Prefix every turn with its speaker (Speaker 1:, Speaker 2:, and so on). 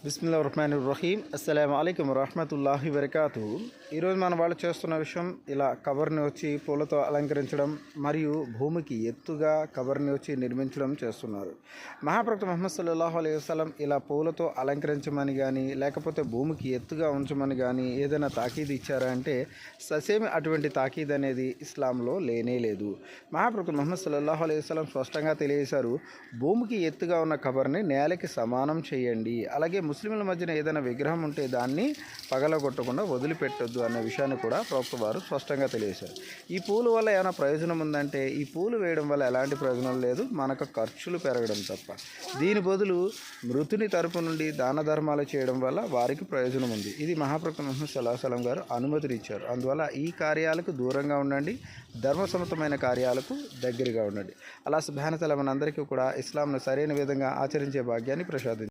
Speaker 1: బిస్మిల్లాహిర్రహమానిర్రహీం. అస్సలాము అలైకుం వరహ్మతుల్లాహి వబరకాతుహు. ఈరోజు మన వాళ్ళు చేస్తున్న విషయం, ఇలా కవర్ని వచ్చి పూలతో అలంకరించడం మరియు భూమికి ఎత్తుగా కవర్ని వచ్చి నిర్మించడం చేస్తున్నారు. మహాప్రవక్త ముహమ్మద్ సల్లల్లాహు అలైహి వసల్లం ఇలా పూలతో అలంకరించమని కానీ లేకపోతే భూమికి ఎత్తుగా ఉంచమని కానీ ఏదైనా తాకీదు ఇచ్చారా అంటే ససేమి అటువంటి తాకీదు అనేది ఇస్లాంలో లేనే లేదు. మహాప్రవక్త ముహమ్మద్ సల్లల్లాహు అలైహి వసల్లం స్పష్టంగా తెలియజేశారు, భూమికి ఎత్తుగా ఉన్న కవర్ని నేలకి సమానం చేయండి. అలాగే ముస్లింల మధ్యన ఏదైనా విగ్రహం ఉంటే దాన్ని పగలగొట్టకుండా వదిలిపెట్టొద్దు అనే విషయాన్ని కూడా ప్రవక్త వారు స్పష్టంగా తెలియజేశారు. ఈ పూలు వల్ల ఏమైనా ప్రయోజనం ఉందంటే ఈ పూలు వేయడం వల్ల ఎలాంటి ప్రయోజనం లేదు, మనకు ఖర్చులు పెరగడం తప్ప. దీని బదులు మృతుని తరపు నుండి దాన ధర్మాలు చేయడం వల్ల వారికి ప్రయోజనం ఉంది. ఇది మహాప్రవక్త ముహమ్మద్ సల్లల్లాహు అలైహి వసల్లం గారు అనుమతిని ఇచ్చారు. అందువల్ల ఈ కార్యాలకు దూరంగా ఉండండి, ధర్మసమ్మతమైన కార్యాలకు దగ్గరగా ఉండండి. అల్లాహ్ సుబ్హానహు వ తఆలా మనందరికీ కూడా ఇస్లాంను సరైన విధంగా ఆచరించే భాగ్యాన్ని ప్రసాదించారు.